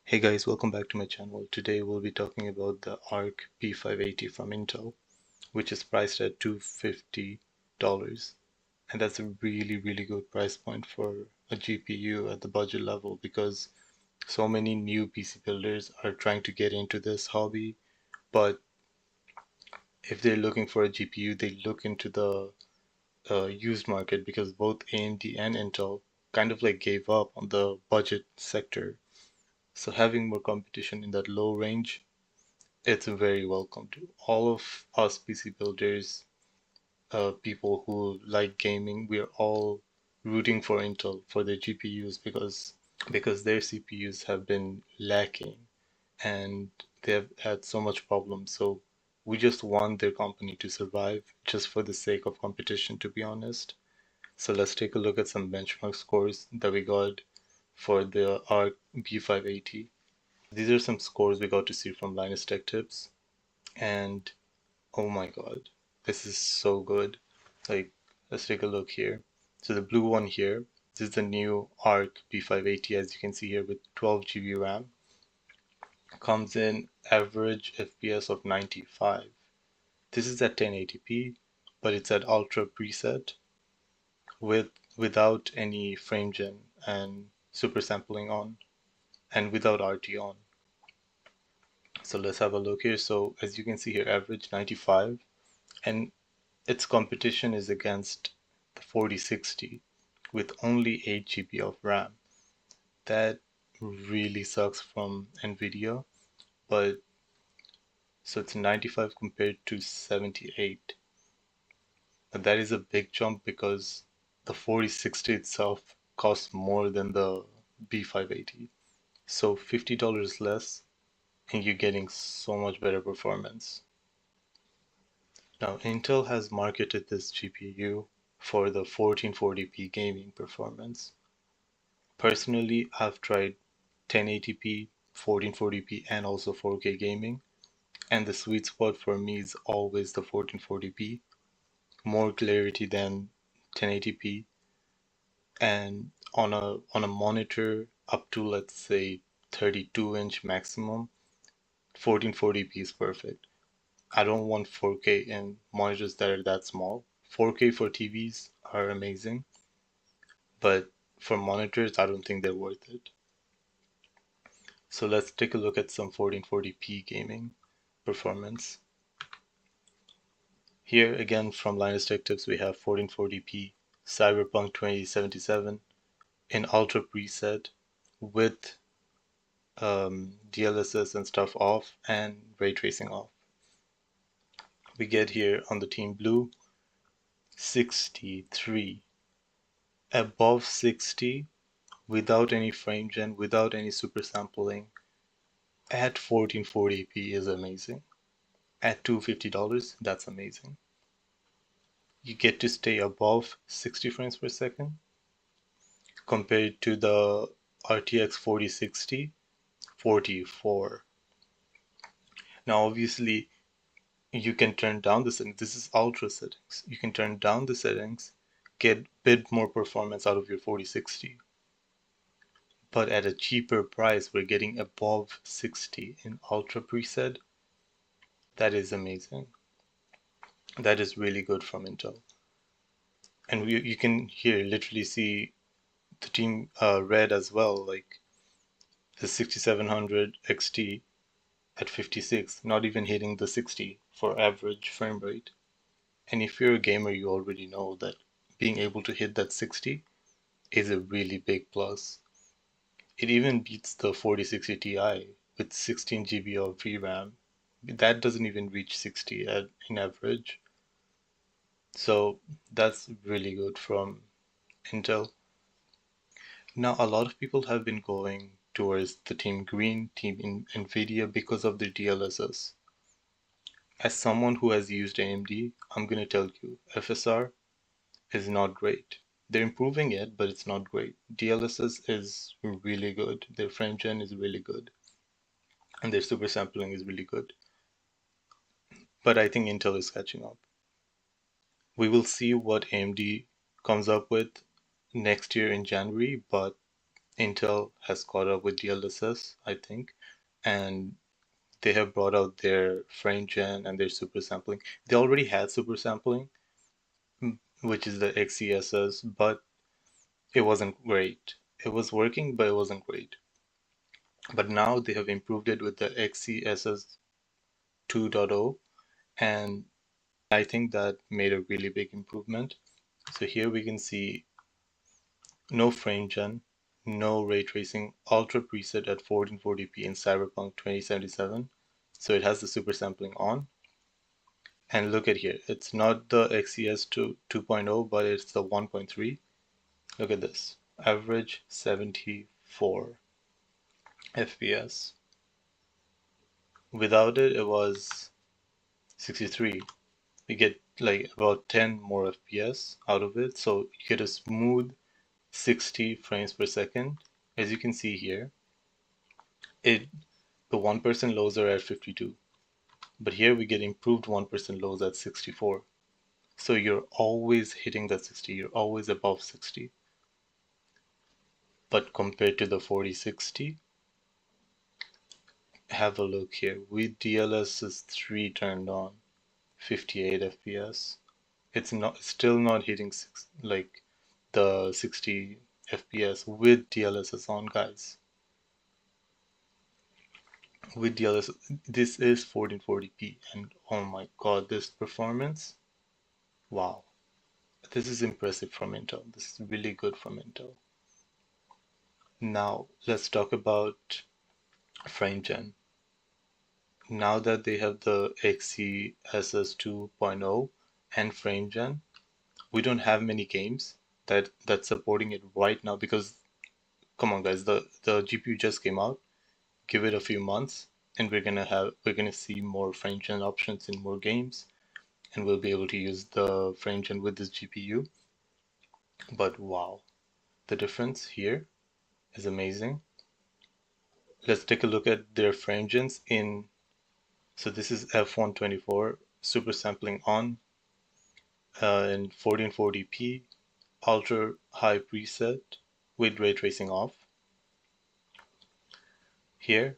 Hey guys, welcome back to my channel. Today we'll be talking about the Arc b580 from Intel, which is priced at $250. And that's a really good price point for a GPU at the budget level because so many new PC builders are trying to get into this hobby. But if they're looking for a GPU, they look into the used market because both AMD and Intel kind of like gave up on the budget sector. So having more competition in that low range, it's very welcome to all of us PC builders, people who like gaming. We are all rooting for Intel for their GPUs because their CPUs have been lacking and they have had so much problems. So we just want their company to survive just for the sake of competition, to be honest. So let's take a look at some benchmark scores that we got for the ARC B580. These are some scores we got to see from Linus Tech Tips. And oh my god, this is so good. Like, let's take a look here. So the blue one here, this is the new Arc B580, as you can see here, with 12 GB RAM. Comes in average FPS of 95. This is at 1080p, but it's at ultra preset without any frame gen and super sampling on, and without RT on. So let's have a look here. So as you can see here, average 95, and its competition is against the 4060 with only 8 GB of RAM. That really sucks from Nvidia, but so it's 95 compared to 78. But that is a big jump because the 4060 itself costs more than the B580. So $50 less and you're getting so much better performance. Now, Intel has marketed this GPU for the 1440p gaming performance. Personally, I've tried 1080p, 1440p, and also 4K gaming, and the sweet spot for me is always the 1440p, more clarity than 1080p, and on a monitor up to, let's say, 32-inch maximum, 1440p is perfect. I don't want 4K in monitors that are that small. 4K for TVs are amazing, but for monitors, I don't think they're worth it. So let's take a look at some 1440p gaming performance. Here again from Linus Tech Tips we have 1440p Cyberpunk 2077 in ultra preset with DLSS and stuff off and ray tracing off. We get here on the Team Blue 63, above 60 without any frame gen, without any super sampling at 1440p is amazing. At $250, that's amazing. You get to stay above 60 frames per second compared to the RTX 4060, 44. Now obviously you can turn down the settings. This is ultra settings. You can turn down the settings, get a bit more performance out of your 4060. But at a cheaper price, we're getting above 60 in ultra preset. That is amazing. That is really good from Intel. And you can here literally see the Team Red as well, like the 6700 XT at 56, not even hitting the 60 for average frame rate. And if you're a gamer, you already know that being able to hit that 60 is a really big plus. It even beats the 4060 Ti with 16 GB of VRAM. That doesn't even reach 60 in average. So that's really good from Intel. Now, a lot of people have been going towards the Team Green, Team Nvidia because of the DLSS. As someone who has used AMD, I'm going to tell you, FSR is not great. They're improving it, but it's not great. DLSS is really good. Their frame gen is really good. And their super sampling is really good. But I think Intel is catching up. We will see what AMD comes up with next year in January, but Intel has caught up with DLSS, I think, and they have brought out their frame gen and their super sampling. They already had super sampling, which is the XeSS, but it wasn't great. It was working, but it wasn't great. But now they have improved it with the XeSS 2.0, and I think that made a really big improvement. So here we can see no frame gen, no ray tracing, ultra preset at 1440p in Cyberpunk 2077. So it has the super sampling on. And look at here, it's not the XeS 2.0, but it's the 1.3. Look at this, average 74 FPS. Without it, it was 63. We get like about 10 more FPS out of it, so you get a smooth 60 frames per second. As you can see here, the 1% lows are at 52, but here we get improved 1% lows at 64. So you're always hitting that 60, you're always above 60. But compared to the 4060, have a look here. With DLSS 3 turned on, 58 FPS. It's still not hitting like the 60 FPS with DLSS on, guys. With DLSS, this is 1440p, and oh my god, this performance, wow. This is impressive from Intel. This is really good from Intel. Now, let's talk about frame gen. Now that they have the XeSS 2.0 and frame gen, we don't have many games that's supporting it right now, because come on guys, the GPU just came out. Give it a few months and we're gonna see more frame gen options in more games, and we'll be able to use the frame gen with this GPU. But wow, the difference here is amazing. Let's take a look at their frame gens in, so this is F124 super sampling on in 1440p, ultra high preset with ray tracing off. Here,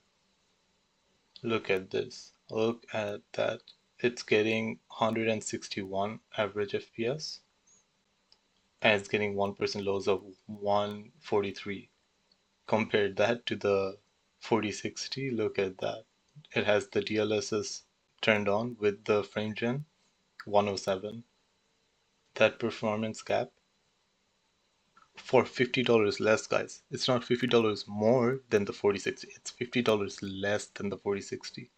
look at this, look at that. It's getting 161 average FPS, and it's getting 1% lows of 143. Compare that to the 4060, look at that. It has the DLSS turned on with the frame gen, 107. That performance gap for $50 less, guys. It's not $50 more than the 4060, it's $50 less than the 4060.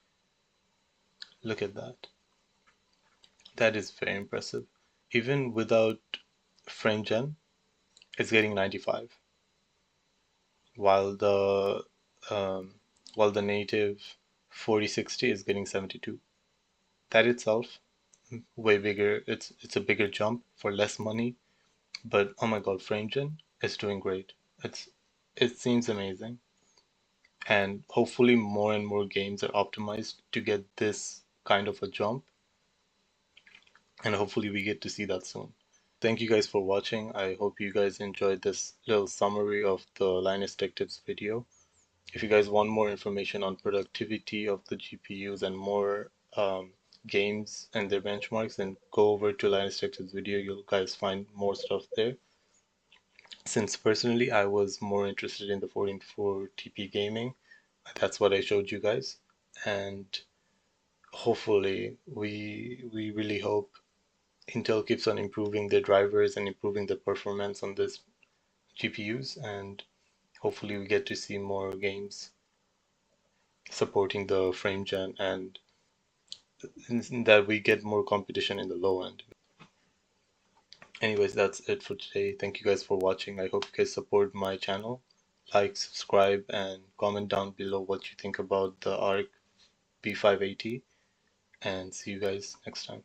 Look at that. That is very impressive. Even without frame gen, it's getting 95, while the native 4060 is getting 72. That itself, way bigger. It's a bigger jump for less money, but oh my god, frame gen is doing great. It seems amazing, and hopefully more and more games are optimized to get this kind of a jump, and hopefully we get to see that soon. Thank you guys for watching. I hope you guys enjoyed this little summary of the Linus Tech Tips video. If you guys want more information on productivity of the GPUs and more games and their benchmarks, then go over to Linus Tech Tips video. You'll guys find more stuff there. Since personally I was more interested in the 1440p gaming, that's what I showed you guys, and hopefully we really hope Intel keeps on improving their drivers and improving the performance on this GPUs, and hopefully we get to see more games supporting the frame gen, and that we get more competition in the low end. Anyways, that's it for today. Thank you guys for watching. I hope you guys support my channel. Like, subscribe, and comment down below what you think about the ARC B580, and see you guys next time.